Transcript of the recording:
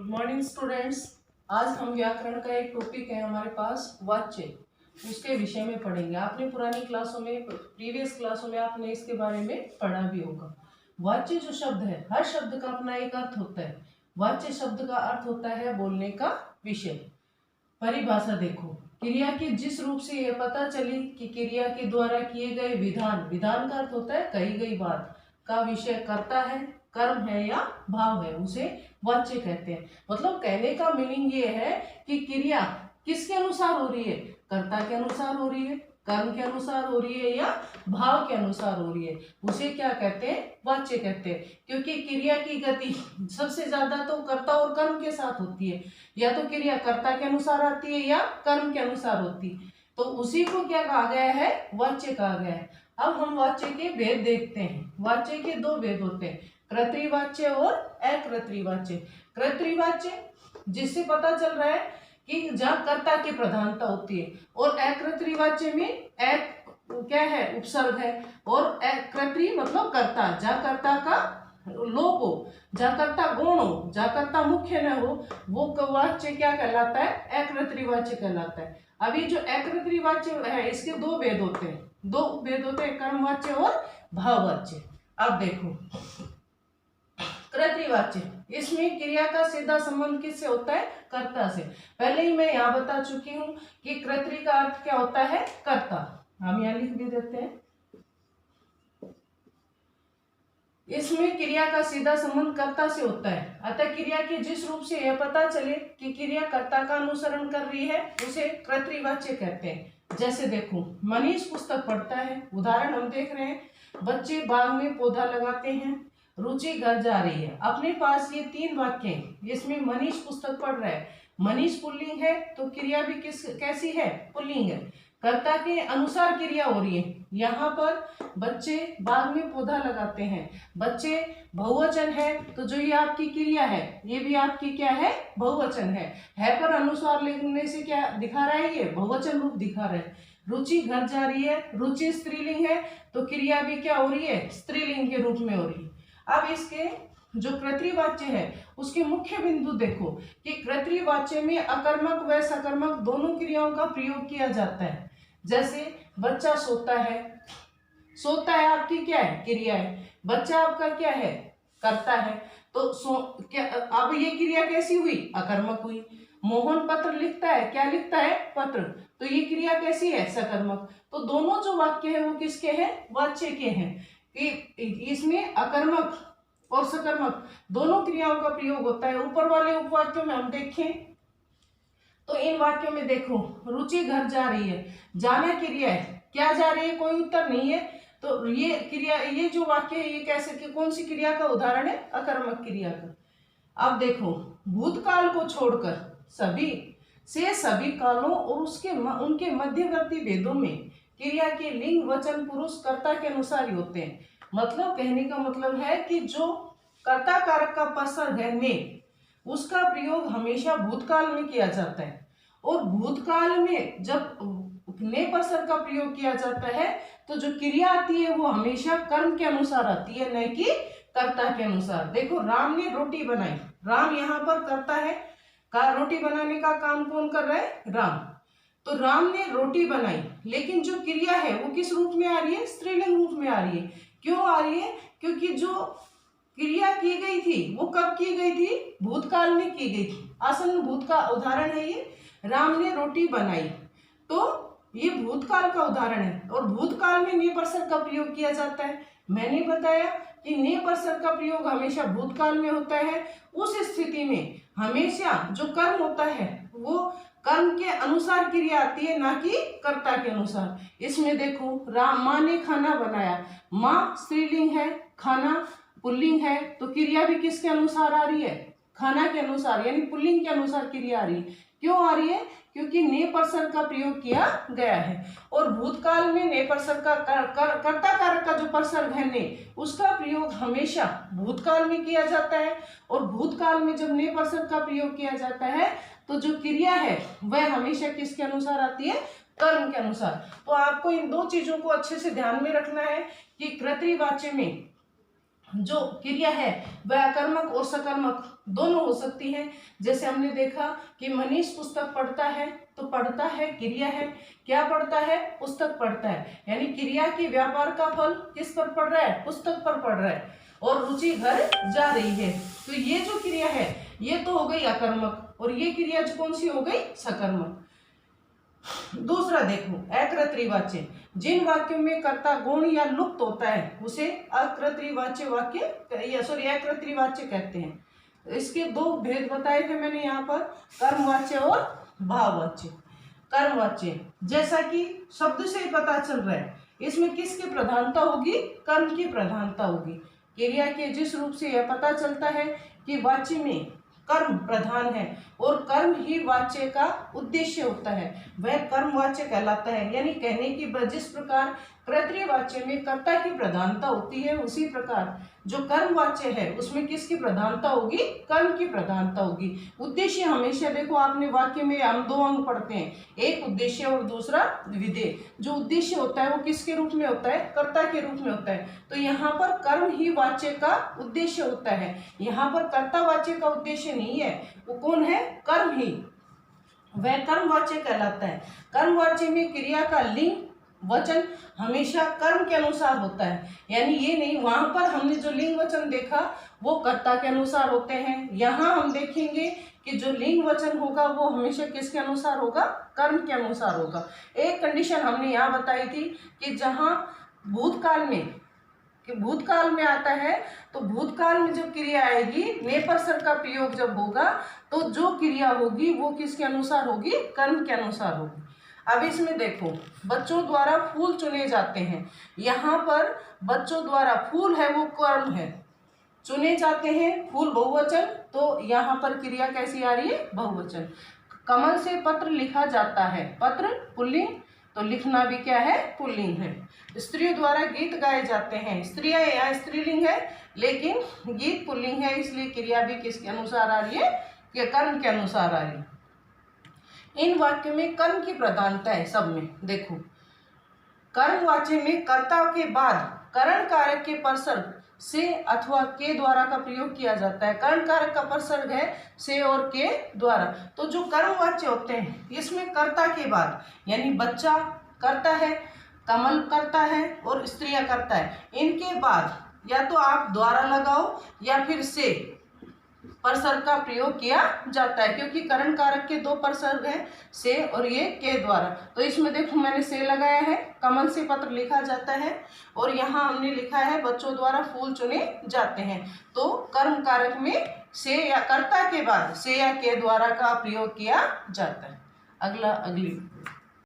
Morning students. आज हम व्याकरण का एक टॉपिक है हमारे पास वाच्य, उसके विषय में पढ़ेंगे। आपने पुरानी क्लासों में, प्रीवियस क्लासों में आपने इसके बारे में पढ़ा भी होगा। वाच्य जो शब्द है, हर शब्द का अपना एक अर्थ होता है। वाच्य शब्द का अर्थ होता है बोलने का विषय। परिभाषा देखो, क्रिया के जिस रूप से यह पता चले कि क्रिया के द्वारा किए गए विधान, विधान का अर्थ होता है कही गई बात, का विषय कर्ता है, कर्म है या भाव है, उसे वाच्य कहते हैं। मतलब कहने का मीनिंग ये है कि क्रिया किसके अनुसार हो रही है, कर्ता के अनुसार हो रही है, कर्म के अनुसार हो रही है या भाव के अनुसार हो रही है, उसे क्या कहते हैं, वाच्य कहते हैं। क्योंकि क्रिया की गति सबसे ज्यादा तो कर्ता और कर्म के साथ होती है, या तो क्रिया कर्ता के अनुसार आती है या कर्म के अनुसार होती है, तो उसी को क्या कहा गया है, वाच्य कहा गया है। अब हम वाच्य के भेद देखते हैं। वाच्य के दो भेद होते हैं, कर्तृवाच्य और अकर्तृवाच्य। कर्तृवाच्य जिससे पता चल रहा है कि जहाँ कर्ता की प्रधानता होती है, और अकर्तृवाच्य में एक क्या है, उपसर्ग है, और कर्तृ मतलब कर्ता, जहाँ कर्ता का लोप हो, जहाँ कर्ता गौण हो, जहाँ कर्ता मुख्य न हो, वो वाच्य क्या कहलाता है, अकर्तृवाच्य कहलाता है। अभी जो अकर्तृवाच्य है, इसके दो भेद होते हैं, कर्मवाच्य और भाववाच्य। अब देखो कर्तृवाच्य, इसमें क्रिया का सीधा संबंध किससे होता है, कर्ता से। पहले ही मैं यहाँ बता चुकी हूँ कि कर्तृ का अर्थ क्या होता है, कर्ता। हम यहाँ लिख भी देते हैं। इसमें क्रिया का सीधा संबंध कर्ता से होता है। अतः क्रिया के जिस रूप से यह पता चले कि क्रिया कर्ता का अनुसरण कर रही है, उसे कर्तृवाच्य कहते हैं। जैसे देखो, मनीष पुस्तक पढ़ता है, उदाहरण हम देख रहे हैं, बच्चे बाग में पौधा लगाते हैं, रुचि घर जा रही है। अपने पास ये तीन वाक्य हैं, इसमें मनीष पुस्तक पढ़ रहा है, मनीष पुल्लिंग है, तो क्रिया भी कैसी है, पुल्लिंग है। कर्ता के अनुसार क्रिया हो रही है। यहाँ पर बच्चे बाग में पौधा लगाते हैं, बच्चे बहुवचन है, तो जो ये आपकी क्रिया है, ये भी आपकी क्या है, बहुवचन है पर अनुसार लिखने से क्या दिखा रहा है, ये बहुवचन रूप दिखा रहा है। रुचि घर जा रही है, रुचि स्त्रीलिंग है, तो क्रिया भी क्या हो रही है, स्त्रीलिंग के रूप में हो रही है। अब इसके जो कर्तृवाच्य है, उसके मुख्य बिंदु देखो कि कर्तृवाच्य में अकर्मक व सकर्मक दोनों क्रियाओं का प्रयोग किया जाता है। जैसे बच्चा सोता है, सोता है आपकी क्या है, क्रिया है, बच्चा आपका क्या है, करता है, तो क्या अब ये क्रिया कैसी हुई, अकर्मक हुई। मोहन पत्र लिखता है, क्या लिखता है, पत्र, तो ये क्रिया कैसी है, सकर्मक। तो दोनों जो वाक्य है वो किसके हैं, वाच्य के हैं। कि इसमें अकर्मक और सकर्मक दोनों क्रियाओं का प्रयोग होता है। ऊपर वाले उपवाक्यों में हम देखें तो इन वाक्यों में देखो, रुचि घर जा रही है, जाना क्रिया है, क्या जा रही है, कोई उत्तर नहीं है, तो ये क्रिया, ये जो वाक्य है ये कैसे कि कौन सी क्रिया का उदाहरण है, अकर्मक क्रिया का। अब देखो, भूतकाल को छोड़कर सभी कालों और उनके मध्यवर्ती भेदों में क्रिया के लिंग वचन पुरुष कर्ता के अनुसार ही होते हैं। मतलब कहने का मतलब है कि जो कर्ता कारक का उपसर्ग है ने, उसका प्रयोग हमेशा भूतकाल में किया जाता है, और भूतकाल में जब ने उपसर्ग का प्रयोग किया जाता है तो जो क्रिया आती है वो हमेशा कर्म के अनुसार आती है, न कि कर्ता के अनुसार। देखो, राम ने रोटी बनाई, राम यहाँ पर कर्ता है, रोटी बनाने का काम कौन कर रहा है, राम। तो राम ने रोटी बनाई, लेकिन जो क्रिया है वो किस रूप में आ रही है, स्त्रीलिंग रूप में आ रही है। क्यों आ रही है, क्योंकि जो क्रिया की गई थी वो कब की गई थी, भूतकाल में की गई थी। आसन्न भूत का उदाहरण है ये, राम ने रोटी बनाई, तो ये भूतकाल का उदाहरण है, और भूतकाल में ने परसर का प्रयोग किया जाता है। मैंने बताया कि ने परसर का प्रयोग हमेशा भूतकाल में होता है। उस स्थिति में हमेशा जो कर्म होता है वो कर्म के अनुसार क्रिया आती है, ना कि कर्ता के अनुसार। इसमें देखो, राम, माँ ने खाना बनाया, माँ स्त्रीलिंग है, खाना पुल्लिंग है, तो क्रिया भी किसके अनुसार आ रही है, खाना के अनुसार, यानी पुल्लिंग के अनुसार क्रिया आ रही है। क्यों आ रही है, क्योंकि ने परसर का प्रयोग किया गया है, और भूतकाल में ने परसर का कर्ता कारक का जो परसर्ग है ने, उसका प्रयोग हमेशा भूतकाल में किया जाता है। और भूतकाल में जब ने परसर्ग का प्रयोग किया जाता है तो जो क्रिया है वह हमेशा किसके अनुसार आती है, कर्म के अनुसार। तो आपको इन दो चीजों को अच्छे से ध्यान में रखना है कि कर्तृवाच्य में जो क्रिया है वह अकर्मक और सकर्मक दोनों हो सकती है। जैसे हमने देखा कि मनीष पुस्तक पढ़ता है, तो पढ़ता है क्रिया है, क्या पढ़ता है, पुस्तक पढ़ता है, यानी क्रिया के व्यापार का फल किस पर पड़ रहा है, पुस्तक पर पड़ रहा है, और रुचि घर जा रही है। तो ये जो क्रिया है ये तो हो गई अकर्मक, और ये क्रिया जो कौन सी हो गई, सकर्मक। दूसरा देखो, अकृतवाच्य, जिन वाक्यों में कर्ता गुण या लुप्त होता है उसे अकृतवाच्य वाक्य अकृतवाच्य कहते हैं। इसके दो भेद बताए थे मैंने यहाँ पर, कर्मवाच्य और भाववाच्य। कर्मवाच्य, जैसा कि शब्द से ही पता चल रहा है, इसमें किसकी प्रधानता होगी, कर्म की प्रधानता होगी। क्रिया के जिस रूप से यह पता चलता है कि वाच्य में कर्म प्रधान है और कर्म ही वाच्य का उद्देश्य होता है, वह कर्म वाच्य कहलाता है। यानी कहने की जिस प्रकार कर्तृ वाच्य में कर्ता की प्रधानता होती है, उसी प्रकार जो कर्म वाच्य है उसमें किसकी प्रधानता होगी, कर्म की प्रधानता होगी। उद्देश्य हमेशा देखो, आपने वाक्य में हम दो अंग पढ़ते हैं, एक उद्देश्य और दूसरा विधेय। जो उद्देश्य होता है वो किसके रूप में होता है, कर्ता के रूप में होता है। तो यहाँ पर कर्म ही वाच्य का उद्देश्य होता है, यहाँ पर कर्ता वाच्य का उद्देश्य नहीं है। वो कौन है, कर्म ही, वह कर्मवाच्य कहलाता है। कर्मवाच्य में क्रिया का लिंग वचन हमेशा कर्म के अनुसार होता है, यानी ये नहीं, वहां पर हमने जो लिंग वचन देखा वो कर्ता के अनुसार होते हैं, यहाँ हम देखेंगे कि जो लिंग वचन होगा वो हमेशा किसके अनुसार होगा, कर्म के अनुसार होगा। एक कंडीशन हमने यहाँ बताई थी कि जहाँ भूतकाल में आता है, तो भूतकाल में जब क्रिया आएगी नेपरसर का प्रयोग जब होगा तो जो क्रिया होगी वो किसके अनुसार होगी, कर्म के अनुसार होगी। अब इसमें देखो, बच्चों द्वारा फूल चुने जाते हैं, यहाँ पर बच्चों द्वारा फूल है वो कर्म है, चुने जाते हैं फूल बहुवचन, तो यहाँ पर क्रिया कैसी आ रही है, बहुवचन। कमल से पत्र लिखा जाता है, पत्र पुल्लिंग, तो लिखना भी क्या है, पुल्लिंग है। स्त्रियों द्वारा गीत गाए जाते हैं, स्त्रियां यहाँ स्त्रीलिंग है लेकिन गीत पुल्लिंग है, इसलिए क्रिया भी किसके अनुसार आ रही है, कि कर्म के अनुसार आ रही है। इन वाक्यों में कर्म की प्रधानता है सब में। देखो, कर्मवाच्य में कर्ता के बाद करण कारक के परसर्ग से अथवा के द्वारा का प्रयोग किया जाता है। करण कारक का परसर्ग है से और के द्वारा। तो जो कर्मवाच्य होते हैं इसमें कर्ता के बाद, यानी बच्चा करता है, कमल करता है और स्त्रियां करता है, इनके बाद या तो आप द्वारा लगाओ या फिर से परसर्ग का प्रयोग किया जाता है, क्योंकि करण कारक के दो परसर्ग हैं, से और ये के द्वारा। तो इसमें देखो मैंने से लगाया है, कमल से पत्र लिखा जाता है, और यहाँ हमने लिखा है बच्चों द्वारा फूल चुने जाते हैं। तो कर्म कारक में से या कर्ता के बाद से या के द्वारा का प्रयोग किया जाता है। अगली